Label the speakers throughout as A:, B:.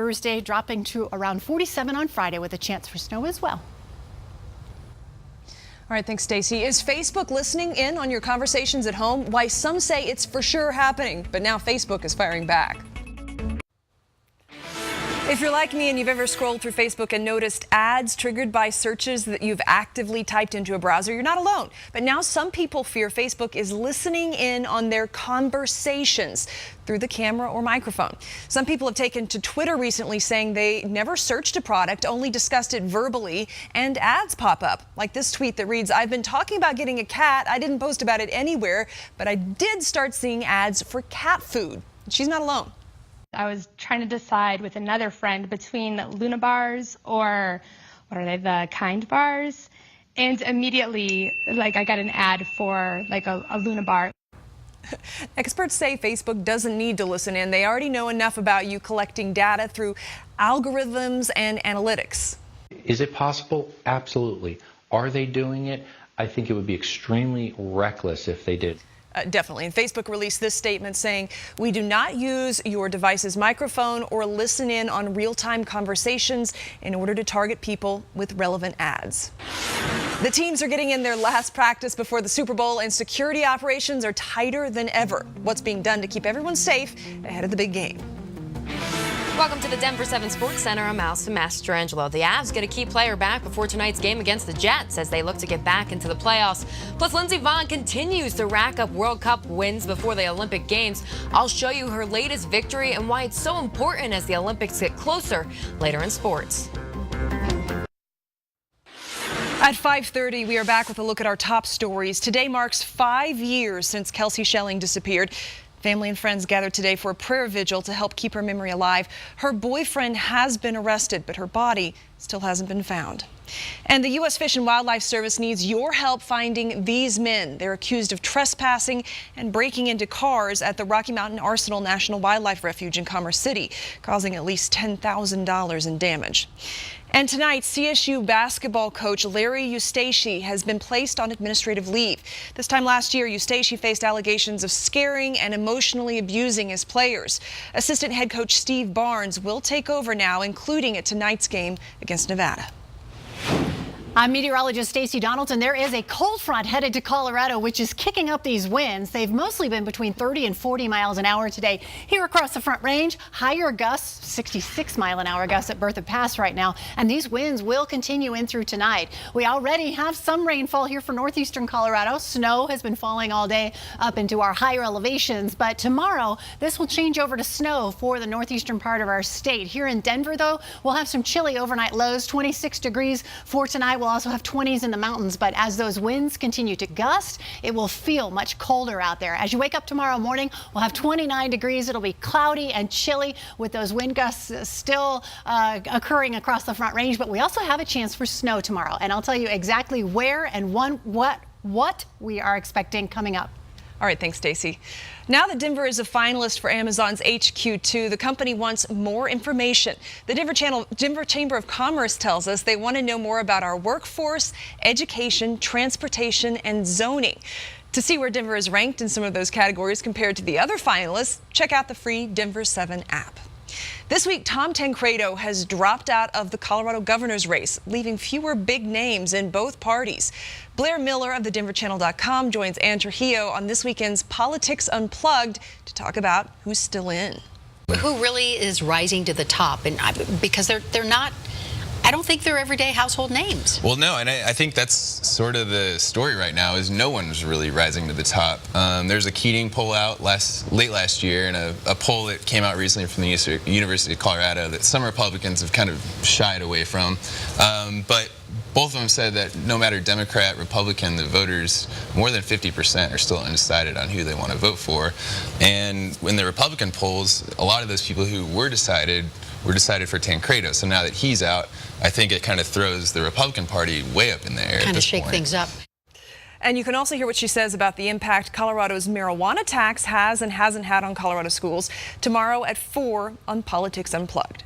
A: Thursday, dropping to around 47 on Friday with a chance for snow as well.
B: All right, thanks, Stacey. Is Facebook listening in on your conversations at home? Why, some say it's for sure happening, but now Facebook is firing back. If you're like me and you've ever scrolled through Facebook and noticed ads triggered by searches that you've actively typed into a browser, you're not alone. But now some people fear Facebook is listening in on their conversations through the camera or microphone. Some people have taken to Twitter recently saying they never searched a product, only discussed it verbally, and ads pop up. Like this tweet that reads, "I've been talking about getting a cat. I didn't post about it anywhere, but I did start seeing ads for cat food." She's not alone.
C: I was trying to decide with another friend between Luna bars or what are they, the Kind bars, and immediately I got an ad for a Luna bar.
B: Experts say Facebook doesn't need to listen in. They already know enough about you, collecting data through algorithms and analytics.
D: Is it possible? Absolutely. Are they doing it? I think it would be extremely reckless if they did.
B: Definitely. And Facebook released this statement saying, "We do not use your device's microphone or listen in on real-time conversations in order to target people with relevant ads." The teams are getting in their last practice before the Super Bowl, and security operations are tighter than ever. What's being done to keep everyone safe ahead of the big game?
E: Welcome to the Denver 7 Sports Center. I'm Allison Mastrangelo. The Avs get a key player back before tonight's game against the Jets as they look to get back into the playoffs. Plus, Lindsey Vonn continues to rack up World Cup wins before the Olympic Games. I'll show you her latest victory and why it's so important as the Olympics get closer later in sports.
B: At 5:30, we are back with a look at our top stories. Today marks 5 years since Kelsey Schelling disappeared. Family and friends gathered today for a prayer vigil to help keep her memory alive. Her boyfriend has been arrested, but her body still hasn't been found. And the U.S. Fish and Wildlife Service needs your help finding these men. They're accused of trespassing and breaking into cars at the Rocky Mountain Arsenal National Wildlife Refuge in Commerce City, causing at least $10,000 in damage. And tonight, CSU basketball coach Larry Eustace has been placed on administrative leave. This time last year, Eustace faced allegations of scaring and emotionally abusing his players. Assistant head coach Steve Barnes will take over now, including at tonight's game against Nevada.
A: I'm meteorologist Stacey Donaldson. There is a cold front headed to Colorado, which is kicking up these winds. They've mostly been between 30 and 40 miles an hour today. Here across the Front Range, higher gusts, 66-mile-an-hour gusts at Berthoud Pass right now. And these winds will continue in through tonight. We already have some rainfall here for northeastern Colorado. Snow has been falling all day up into our higher elevations. But tomorrow, this will change over to snow for the northeastern part of our state. Here in Denver, though, we'll have some chilly overnight lows, 26 degrees for tonight. We'll also have 20s in the mountains, but as those winds continue to gust, it will feel much colder out there. As you wake up tomorrow morning, we'll have 29 degrees. It'll be cloudy and chilly with those wind gusts still occurring across the Front Range, but we also have a chance for snow tomorrow, and I'll tell you exactly where and what we are expecting coming up.
B: All right, thanks, Stacey. Now that Denver is a finalist for Amazon's HQ2, the company wants more information. The Denver Chamber of Commerce tells us they want to know more about our workforce, education, transportation, and zoning. To see where Denver is ranked in some of those categories compared to the other finalists, check out the free Denver 7 app. This week, Tom Tancredo has dropped out of the Colorado governor's race, leaving fewer big names in both parties. Blair Miller of the DenverChannel.com joins Ann Trujillo on this weekend's Politics Unplugged to talk about who's still in.
F: Who really is rising to the top, and because they're not. I don't think they're everyday household names.
G: Well, no, and I think that's sort of the story right now is no one's really rising to the top. There's a Keating poll out late last year and a poll that came out recently from the University of Colorado that some Republicans have kind of shied away from. But both of them said that no matter Democrat, Republican, the voters, more than 50% are still undecided on who they want to vote for. And in the Republican polls, a lot of those people who were decided for Tancredo. So now that he's out, I think it kind of throws the Republican Party way up in the air.
F: Kind of shake things up.
B: And you can also hear what she says about the impact Colorado's marijuana tax has and hasn't had on Colorado schools tomorrow at 4 on Politics Unplugged.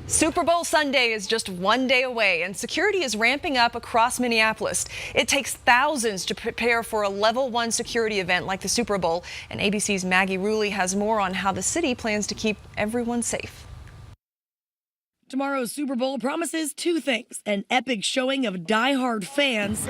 B: Super Bowl Sunday is just one day away, and security is ramping up across Minneapolis. It takes thousands to prepare for a level 1 security event like the Super Bowl, and ABC's Maggie Rulli has more on how the city plans to keep everyone safe.
H: Tomorrow's Super Bowl promises two things: an epic showing of die-hard fans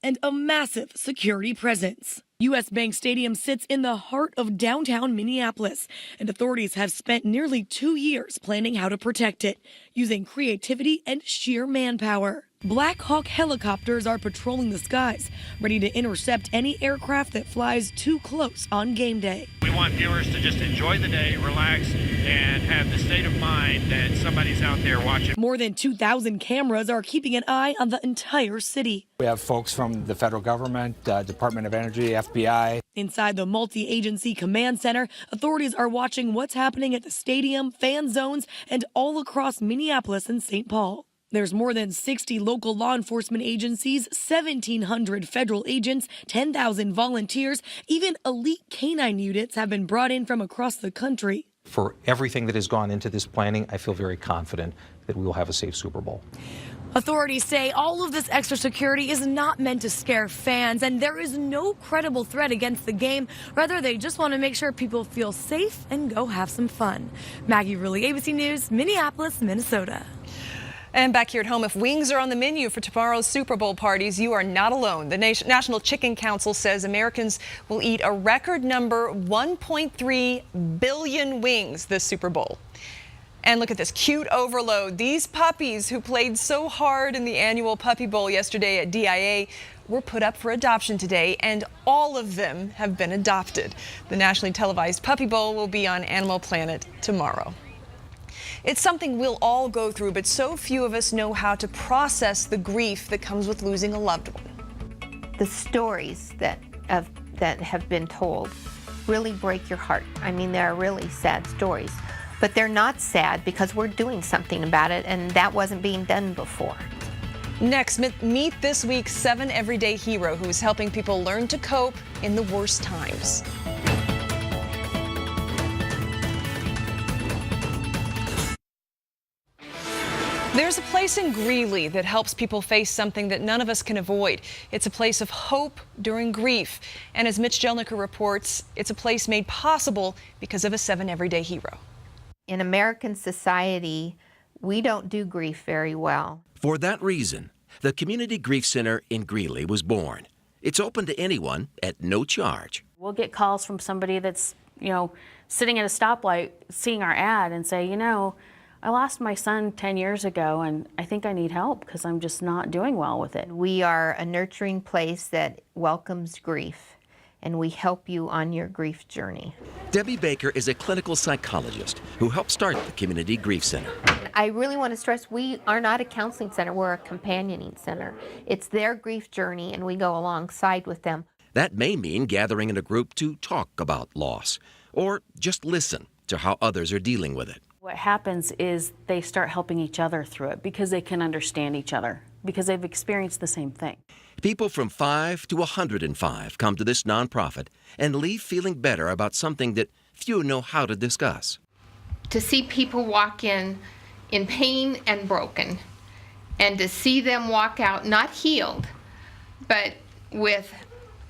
H: and a massive security presence. U.S. Bank Stadium sits in the heart of downtown Minneapolis, and authorities have spent nearly 2 years planning how to protect it, using creativity and sheer manpower. Black Hawk helicopters are patrolling the skies, ready to intercept any aircraft that flies too close on game day.
I: We want viewers to just enjoy the day, relax, and have the state of mind that somebody's out there watching.
H: More than 2,000 cameras are keeping an eye on the entire city.
J: We have folks from the federal government, Department of Energy, FBI.
H: Inside the multi-agency command center, authorities are watching what's happening at the stadium, fan zones, and all across Minneapolis and St. Paul. There's more than 60 local law enforcement agencies, 1,700 federal agents, 10,000 volunteers, even elite canine units have been brought in from across the country.
K: For everything that has gone into this planning, I feel very confident that we will have a safe Super Bowl.
H: Authorities say all of this extra security is not meant to scare fans, and there is no credible threat against the game. Rather, they just want to make sure people feel safe and go have some fun. Maggie Rulli, ABC News, Minneapolis, Minnesota.
B: And back here at home, if wings are on the menu for tomorrow's Super Bowl parties, you are not alone. The National Chicken Council says Americans will eat a record number 1.3 billion wings this Super Bowl. And look at this cute overload. These puppies who played so hard in the annual Puppy Bowl yesterday at DIA were put up for adoption today, and all of them have been adopted. The nationally televised Puppy Bowl will be on Animal Planet tomorrow. It's something we'll all go through, but so few of us know how to process the grief that comes with losing a loved one.
L: The stories that have been told really break your heart. I mean, they're really sad stories, but they're not sad because we're doing something about it, and that wasn't being done before.
B: Next, meet this week's 7 Everyday Hero, who is helping people learn to cope in the worst times. There's a place in Greeley that helps people face something that none of us can avoid. It's a place of hope during grief. And as Mitch Jelniker reports, it's a place made possible because of a 7 Everyday Hero.
L: In American society, we don't do grief very well.
M: For that reason, the Community Grief Center in Greeley was born. It's open to anyone at no charge.
N: We'll get calls from somebody that's, sitting at a stoplight, seeing our ad and say, I lost my son 10 years ago, and I think I need help because I'm just not doing well with it.
L: We are a nurturing place that welcomes grief, and we help you on your grief journey.
M: Debbie Baker is a clinical psychologist who helped start the Community Grief Center.
L: I really want to stress, we are not a counseling center, we're a companioning center. It's their grief journey, and we go alongside with them.
M: That may mean gathering in a group to talk about loss, or just listen to how others are dealing with it.
N: What happens is they start helping each other through it because they can understand each other, because they've experienced the same thing.
M: People from 5 to 105 come to this nonprofit and leave feeling better about something that few know how to discuss.
O: To see people walk in pain and broken, and to see them walk out not healed, but with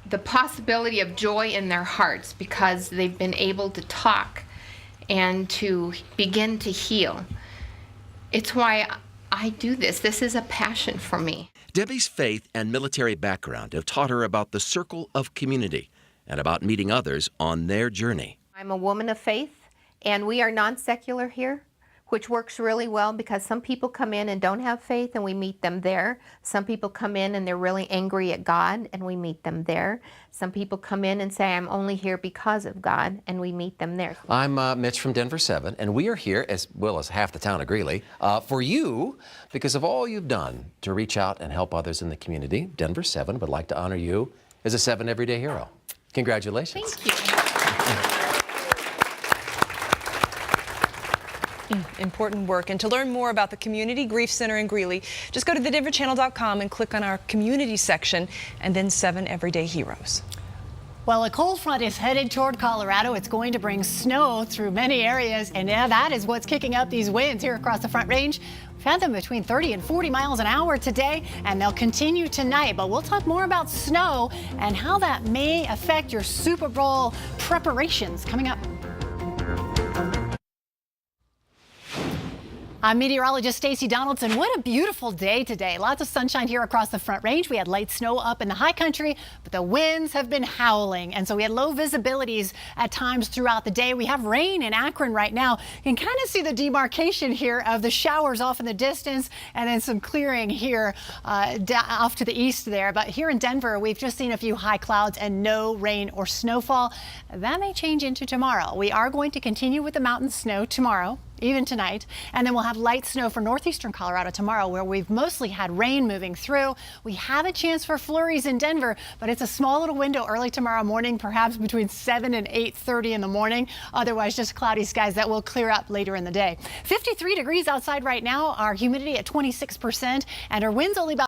O: the possibility of joy in their hearts because they've been able to talk and to begin to heal. It's why I do this. This is a passion for me.
M: Debbie's faith and military background have taught her about the circle of community and about meeting others on their journey.
L: I'm a woman of faith, and we are non-secular here, which works really well because some people come in and don't have faith, and we meet them there. Some people come in and they're really angry at God, and we meet them there. Some people come in and say, I'm only here because of God, and we meet them there.
P: I'm Mitch from Denver 7, and we are here, as well as half the town of Greeley, for you because of all you've done to reach out and help others in the community. Denver 7 would like to honor you as a 7 Everyday Hero. Congratulations.
O: Thank you.
B: Important work. And to learn more about the Community Grief Center in Greeley, just go to thedenverchannel.com and click on our community section and then 7 Everyday Heroes.
A: Well, a cold front is headed toward Colorado. It's going to bring snow through many areas, and that is what's kicking up these winds here across the Front Range. We've had them between 30 and 40 miles an hour today, and they'll continue tonight. But we'll talk more about snow and how that may affect your Super Bowl preparations coming up. I'm meteorologist Stacey Donaldson. What a beautiful day today. Lots of sunshine here across the Front Range. We had light snow up in the high country, but the winds have been howling. And so we had low visibilities at times throughout the day. We have rain in Akron right now. You can kind of see the demarcation here of the showers off in the distance and then some clearing here off to the east there. But here in Denver, we've just seen a few high clouds and no rain or snowfall. That may change into tomorrow. We are going to continue with the mountain snow tomorrow, even tonight, and then we'll have light snow for northeastern Colorado tomorrow, where we've mostly had rain moving through. We have a chance for flurries in Denver, but it's a small little window early tomorrow morning, perhaps between 7 and 8:30 in the morning. Otherwise, just cloudy skies that will clear up later in the day. 53 degrees outside right now, our humidity at 26%, and our winds only about